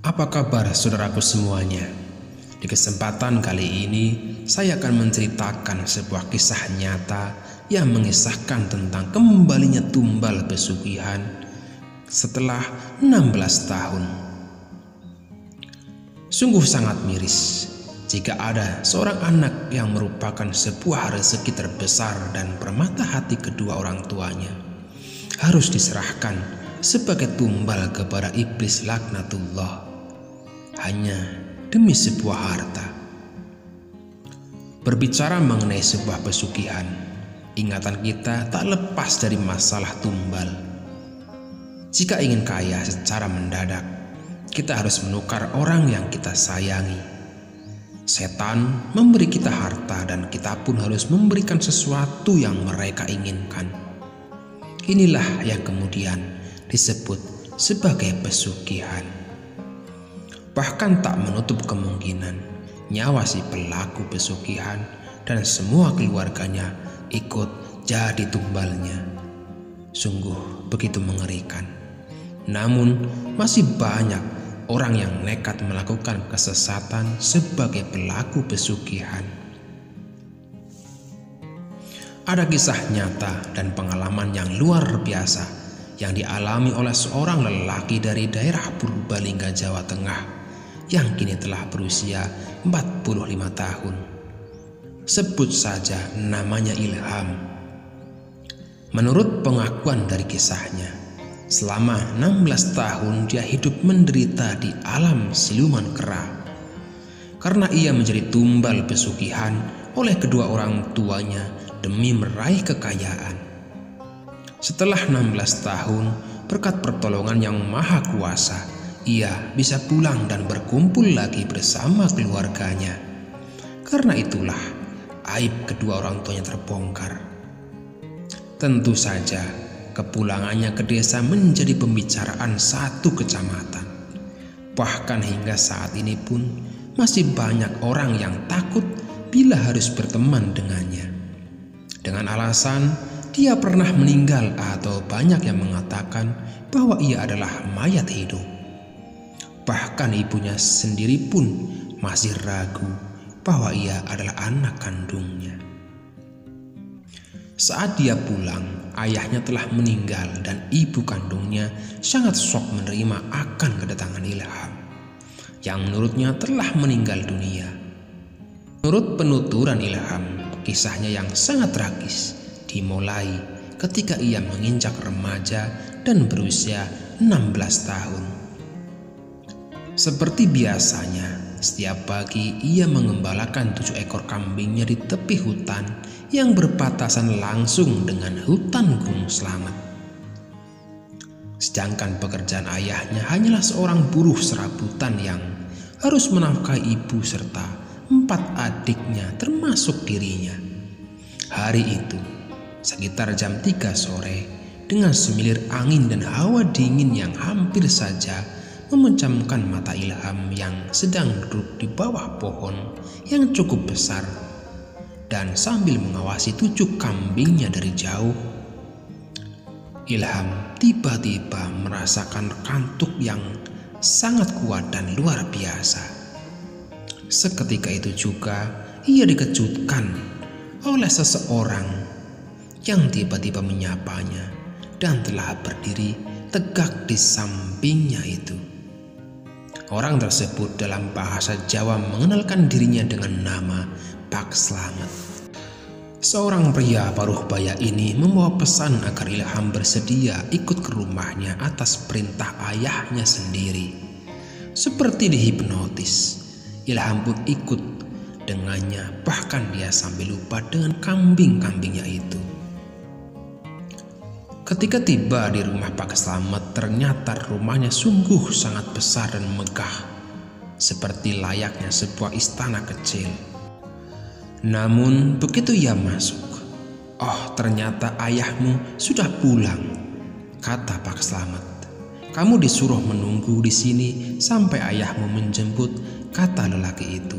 Apa kabar saudaraku semuanya? Di kesempatan kali ini saya akan menceritakan sebuah kisah nyata yang mengisahkan tentang kembalinya tumbal pesugihan setelah 16 tahun. Sungguh sangat miris jika ada seorang anak yang merupakan sebuah rezeki terbesar dan permata hati kedua orang tuanya harus diserahkan sebagai tumbal kepada iblis laknatullah hanya demi sebuah harta. Berbicara mengenai sebuah pesugihan, ingatan kita tak lepas dari masalah tumbal. Jika ingin kaya secara mendadak, kita harus menukar orang yang kita sayangi. Setan memberi kita harta dan kita pun harus memberikan sesuatu yang mereka inginkan. Inilah yang kemudian disebut sebagai pesugihan. Bahkan tak menutup kemungkinan nyawa si pelaku pesugihan dan semua keluarganya ikut jadi tumbalnya. Sungguh begitu mengerikan. Namun masih banyak orang yang nekat melakukan kesesatan sebagai pelaku pesugihan. Ada kisah nyata dan pengalaman yang luar biasa yang dialami oleh seorang lelaki dari daerah Purbalingga, Jawa Tengah yang kini telah berusia 45 tahun. Sebut saja namanya Ilham. Menurut pengakuan dari kisahnya, selama 16 tahun dia hidup menderita di alam siluman kera karena ia menjadi tumbal pesugihan oleh kedua orang tuanya demi meraih kekayaan. Setelah 16 tahun, berkat pertolongan yang maha kuasa, ia bisa pulang dan berkumpul lagi bersama keluarganya. Karena itulah aib kedua orang tuanya terbongkar. Tentu saja kepulangannya ke desa menjadi pembicaraan satu kecamatan. Bahkan hingga saat ini pun masih banyak orang yang takut bila harus berteman dengannya, dengan alasan dia pernah meninggal atau banyak yang mengatakan bahwa ia adalah mayat hidup. Bahkan ibunya sendiri pun masih ragu bahwa ia adalah anak kandungnya. Saat dia pulang, ayahnya telah meninggal dan ibu kandungnya sangat shock menerima akan kedatangan Ilham yang menurutnya telah meninggal dunia. Menurut penuturan Ilham, kisahnya yang sangat tragis dimulai ketika ia menginjak remaja dan berusia 16 tahun. Seperti biasanya, setiap pagi ia mengembalakan 7 ekor kambingnya di tepi hutan yang berbatasan langsung dengan hutan Gunung Slamet. Sedangkan pekerjaan ayahnya hanyalah seorang buruh serabutan yang harus menafkahi ibu serta 4 adiknya termasuk dirinya. Hari itu, sekitar jam 3 sore, dengan semilir angin dan hawa dingin yang hampir saja memejamkan mata Ilham yang sedang duduk di bawah pohon yang cukup besar dan sambil mengawasi 7 kambingnya dari jauh, Ilham tiba-tiba merasakan kantuk yang sangat kuat dan luar biasa. Seketika itu juga ia dikejutkan oleh seseorang yang tiba-tiba menyapanya dan telah berdiri tegak di sampingnya itu. Orang tersebut dalam bahasa Jawa mengenalkan dirinya dengan nama Pak Slamet. Seorang pria paruh baya ini membawa pesan agar Ilham bersedia ikut ke rumahnya atas perintah ayahnya sendiri. Seperti dihipnotis, Ilham pun ikut dengannya, bahkan dia sampai lupa dengan kambing-kambingnya itu. Ketika tiba di rumah Pak Slamet, ternyata rumahnya sungguh sangat besar dan megah, seperti layaknya sebuah istana kecil. Namun begitu ia masuk, "Oh, ternyata ayahmu sudah pulang," kata Pak Slamet. "Kamu disuruh menunggu di sini sampai ayahmu menjemput," kata lelaki itu.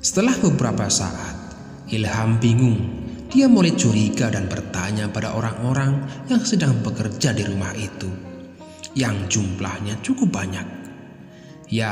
Setelah beberapa saat, Ilham bingung. Dia mulai curiga dan bertanya pada orang-orang yang sedang bekerja di rumah itu, yang jumlahnya cukup banyak. Ya,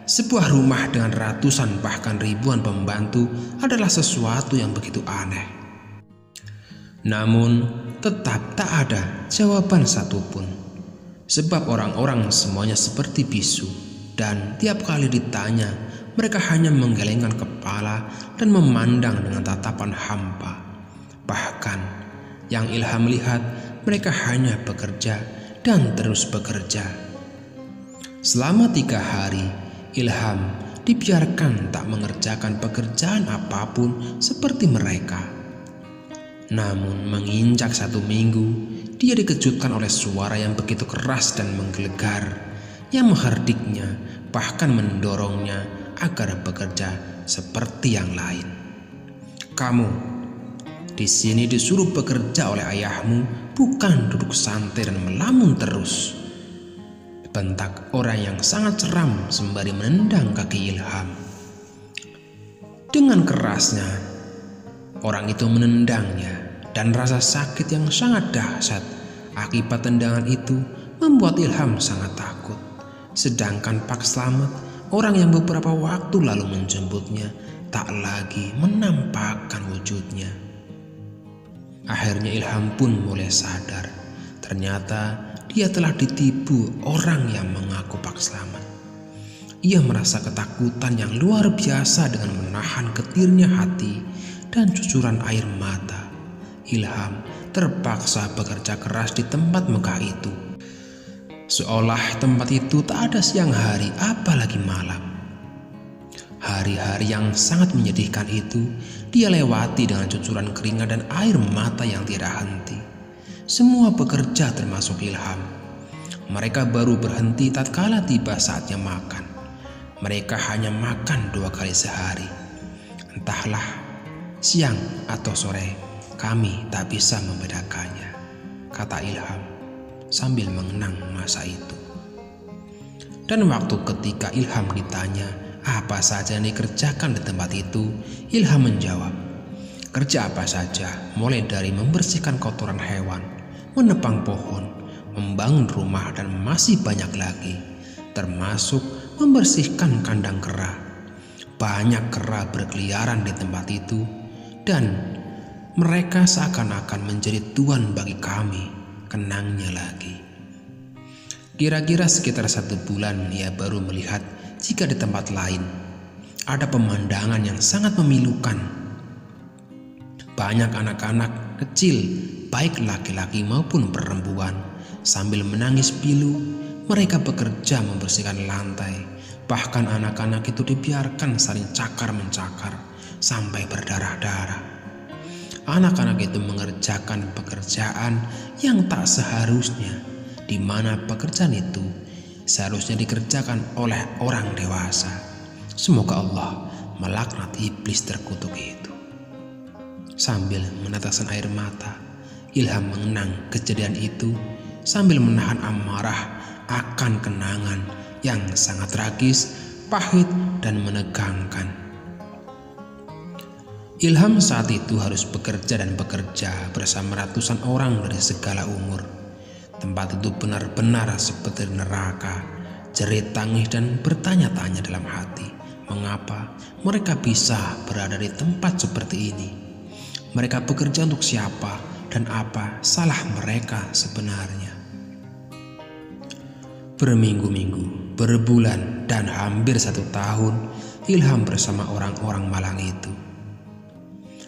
sebuah rumah dengan ratusan bahkan ribuan pembantu adalah sesuatu yang begitu aneh. Namun, tetap tak ada jawaban satupun. Sebab orang-orang semuanya seperti bisu, dan tiap kali ditanya, mereka hanya menggelengkan kepala dan memandang dengan tatapan hampa. Bahkan, yang Ilham lihat, mereka hanya bekerja dan terus bekerja. Selama 3 hari, Ilham dibiarkan tak mengerjakan pekerjaan apapun seperti mereka. Namun menginjak 1 minggu, dia dikejutkan oleh suara yang begitu keras dan menggelegar, yang mengherdiknya bahkan mendorongnya agar bekerja seperti yang lain. "Kamu di sini disuruh bekerja oleh ayahmu, bukan duduk santai dan melamun terus," bentak orang yang sangat seram sembari menendang kaki Ilham. Dengan kerasnya, orang itu menendangnya, dan rasa sakit yang sangat dahsyat akibat tendangan itu membuat Ilham sangat takut. Sedangkan Pak Slamet, orang yang beberapa waktu lalu menjemputnya, tak lagi menampakkan wujudnya. Akhirnya Ilham pun mulai sadar, ternyata dia telah ditipu orang yang mengaku Pak Slamet. Ia merasa ketakutan yang luar biasa dengan menahan getirnya hati dan cucuran air mata. Ilham terpaksa bekerja keras di tempat megah itu, seolah tempat itu tak ada siang hari apalagi malam. Hari-hari yang sangat menyedihkan itu dia lewati dengan cucuran keringat dan air mata yang tiada henti. Semua bekerja termasuk Ilham. Mereka baru berhenti tatkala tiba saatnya makan. Mereka hanya makan 2 kali sehari. Entahlah siang atau sore, kami tak bisa membedakannya, kata Ilham sambil mengenang masa itu. Dan waktu ketika Ilham ditanya apa saja yang dikerjakan di tempat itu, Ilham menjawab, "Kerja apa saja, mulai dari membersihkan kotoran hewan, menebang pohon, membangun rumah, dan masih banyak lagi, termasuk membersihkan kandang kera. Banyak kera berkeliaran di tempat itu, dan mereka seakan-akan menjadi tuan bagi kami," kenangnya lagi. Kira-kira sekitar 1 bulan ia baru melihat jika di tempat lain ada pemandangan yang sangat memilukan. Banyak anak-anak kecil, baik laki-laki maupun perempuan, sambil menangis pilu, mereka bekerja membersihkan lantai. Bahkan anak-anak itu dibiarkan saling cakar-mencakar sampai berdarah-darah. Anak-anak itu mengerjakan pekerjaan yang tak seharusnya, di mana pekerjaan itu seharusnya dikerjakan oleh orang dewasa. Semoga Allah melaknat iblis terkutuk itu. Sambil meneteskan air mata, Ilham mengenang kejadian itu sambil menahan amarah akan kenangan yang sangat tragis, pahit, dan menegangkan. Ilham saat itu harus bekerja dan bekerja bersama ratusan orang dari segala umur. Tempat itu benar-benar seperti neraka. Jerit tangis dan bertanya-tanya dalam hati, mengapa mereka bisa berada di tempat seperti ini? Mereka bekerja untuk siapa dan apa salah mereka sebenarnya? Berminggu-minggu, berbulan, dan hampir 1 tahun Ilham bersama orang-orang malang itu.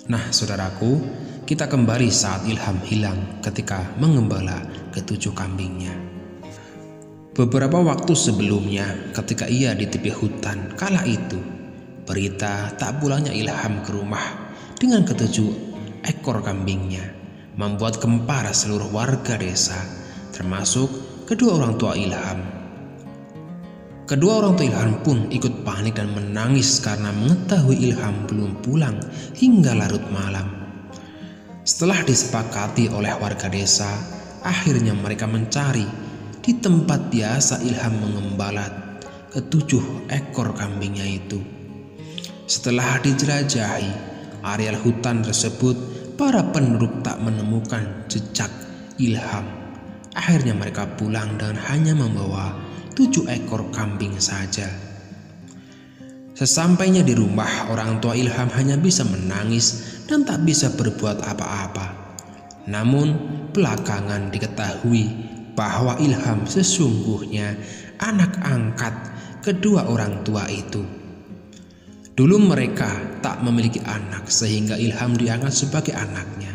Nah saudaraku, kita kembali saat Ilham hilang ketika mengembala ke-7 kambingnya. Beberapa waktu sebelumnya ketika ia di tepi hutan kala itu, berita tak pulangnya Ilham ke rumah dengan ke-7 ekor kambingnya membuat gempar seluruh warga desa, termasuk kedua orang tua Ilham. Kedua orang tua Ilham pun ikut panik dan menangis karena mengetahui Ilham belum pulang hingga larut malam. Setelah disepakati oleh warga desa, akhirnya mereka mencari di tempat biasa Ilham mengembala ke-7 ekor kambingnya itu. Setelah dijelajahi areal hutan tersebut, para penduduk tak menemukan jejak Ilham. Akhirnya mereka pulang dan hanya membawa 7 ekor kambing saja. Sesampainya di rumah, orang tua Ilham hanya bisa menangis dan tak bisa berbuat apa-apa. Namun belakangan diketahui bahwa Ilham sesungguhnya anak angkat kedua orang tua itu. Dulu mereka tak memiliki anak sehingga Ilham diangkat sebagai anaknya.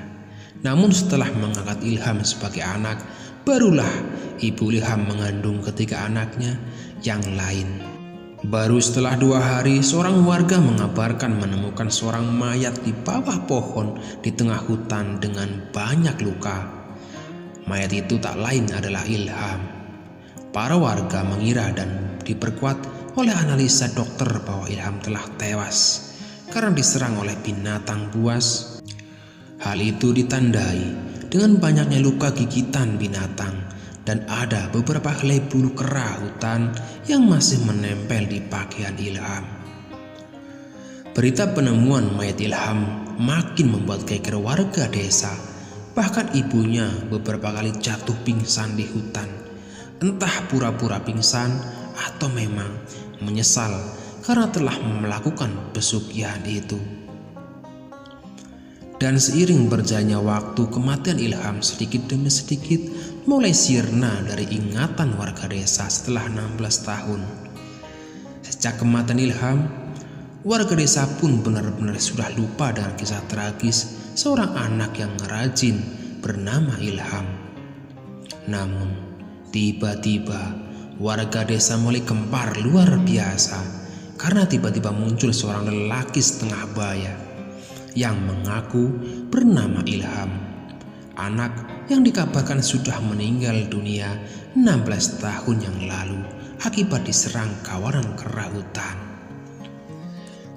Namun setelah mengangkat Ilham sebagai anak, barulah ibu Ilham mengandung ketiga anaknya yang lain. Baru setelah 2 hari, seorang warga mengabarkan menemukan seorang mayat di bawah pohon di tengah hutan dengan banyak luka. Mayat itu tak lain adalah Ilham. Para warga mengira dan diperkuat oleh analisa dokter bahwa Ilham telah tewas karena diserang oleh binatang buas. Hal itu ditandai dengan banyaknya luka gigitan binatang dan ada beberapa helai bulu kera hutan yang masih menempel di pakaian Ilham. Berita penemuan mayat Ilham makin membuat geger warga desa. Bahkan ibunya beberapa kali jatuh pingsan di hutan. Entah pura-pura pingsan atau memang menyesal karena telah melakukan pesugihan itu. Dan seiring berjalannya waktu, kematian Ilham sedikit demi sedikit mulai sirna dari ingatan warga desa setelah 16 tahun. Sejak kematian Ilham, warga desa pun benar-benar sudah lupa dengan kisah tragis seorang anak yang rajin bernama Ilham. Namun tiba-tiba warga desa mulai gempar luar biasa karena tiba-tiba muncul seorang lelaki setengah baya yang mengaku bernama Ilham, anak yang dikabarkan sudah meninggal dunia 16 tahun yang lalu akibat diserang kawanan kera hutan.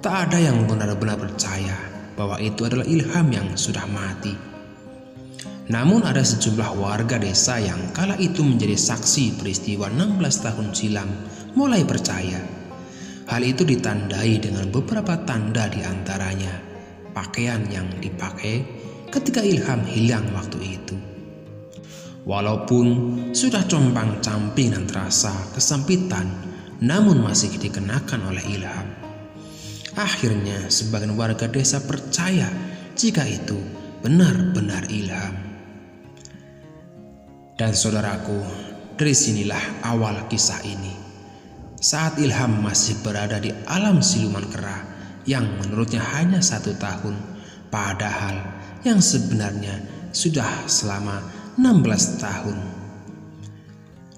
Tak ada yang benar-benar percaya bahwa itu adalah Ilham yang sudah mati. Namun ada sejumlah warga desa yang kala itu menjadi saksi peristiwa 16 tahun silam mulai percaya. Hal itu ditandai dengan beberapa tanda, di antaranya pakaian yang dipakai ketika Ilham hilang waktu itu. Walaupun sudah compang-camping dan terasa kesempitan, namun masih dikenakan oleh Ilham. Akhirnya sebagian warga desa percaya jika itu benar-benar Ilham. Dan saudaraku, dari sinilah awal kisah ini. Saat Ilham masih berada di alam siluman kera yang menurutnya hanya 1 tahun, padahal yang sebenarnya sudah selama 16 tahun.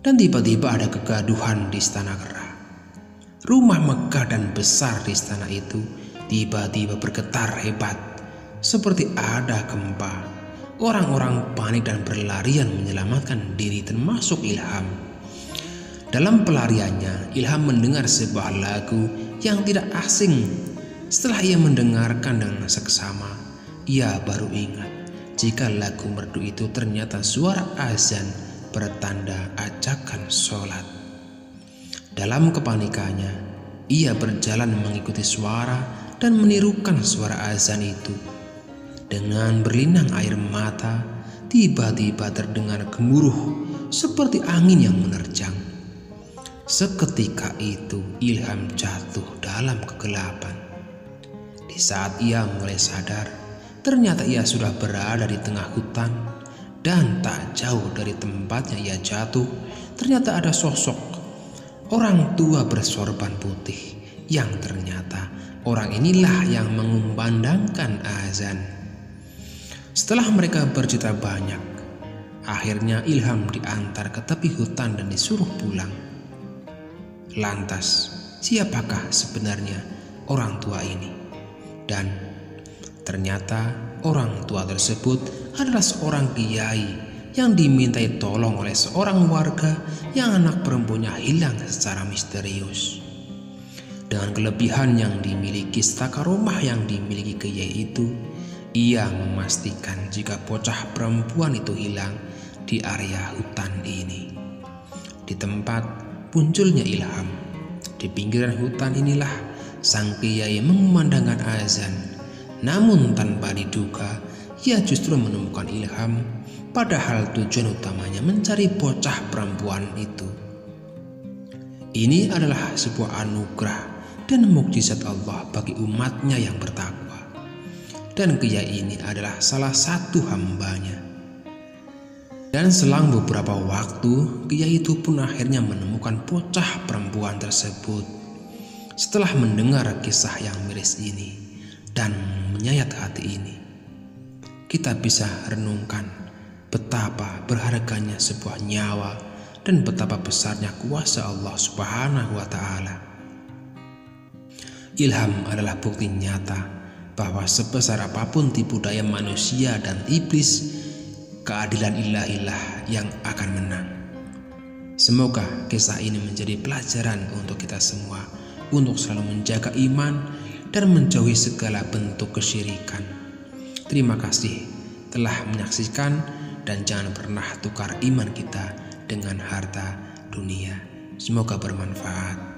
Dan tiba-tiba ada kegaduhan di istana kera. Rumah megah dan besar di istana itu tiba-tiba bergetar hebat, seperti ada gempa. Orang-orang panik dan berlarian menyelamatkan diri, termasuk Ilham. Dalam pelariannya, Ilham mendengar sebuah lagu yang tidak asing. Setelah ia mendengarkan dengan seksama, ia baru ingat jika lagu merdu itu ternyata suara azan bertanda ajakan sholat. Dalam kepanikannya, ia berjalan mengikuti suara dan menirukan suara azan itu. Dengan berlinang air mata, tiba-tiba terdengar gemuruh seperti angin yang menerjang. Seketika itu Ilham jatuh dalam kegelapan. Di saat ia mulai sadar, ternyata ia sudah berada di tengah hutan, dan tak jauh dari tempatnya ia jatuh, ternyata ada sosok orang tua bersorban putih, yang ternyata orang inilah yang mengumandangkan azan. Setelah mereka bercerita banyak, akhirnya Ilham diantar ke tepi hutan dan disuruh pulang. Lantas, siapakah sebenarnya orang tua ini? Dan ternyata orang tua tersebut adalah seorang kiai yang dimintai tolong oleh seorang warga yang anak perempuannya hilang secara misterius. Dengan kelebihan yang dimiliki serta rumah yang dimiliki kiai itu, ia memastikan jika bocah perempuan itu hilang di area hutan ini. Di tempat munculnya Ilham, di pinggiran hutan inilah sang kiai mengumandangkan azan. Namun tanpa diduga, ia justru menemukan Ilham, padahal tujuan utamanya mencari bocah perempuan itu. Ini adalah sebuah anugerah dan mukjizat Allah bagi umatnya yang bertakwa. Dan Kiai ini adalah salah satu hambanya. Dan selang beberapa waktu, Kiai itu pun akhirnya menemukan bocah perempuan tersebut. Setelah mendengar kisah yang miris ini dan menyayat hati ini, kita bisa renungkan betapa berharganya sebuah nyawa dan betapa besarnya kuasa Allah Subhanahu wa Ta'ala. Ilham adalah bukti nyata bahwa sebesar apapun tipu daya manusia dan iblis, keadilan ilahilah yang akan menang. Semoga kisah ini menjadi pelajaran untuk kita semua untuk selalu menjaga iman dan menjauhi segala bentuk kesyirikan. Terima kasih telah menyaksikan, dan jangan pernah tukar iman kita dengan harta dunia. Semoga bermanfaat.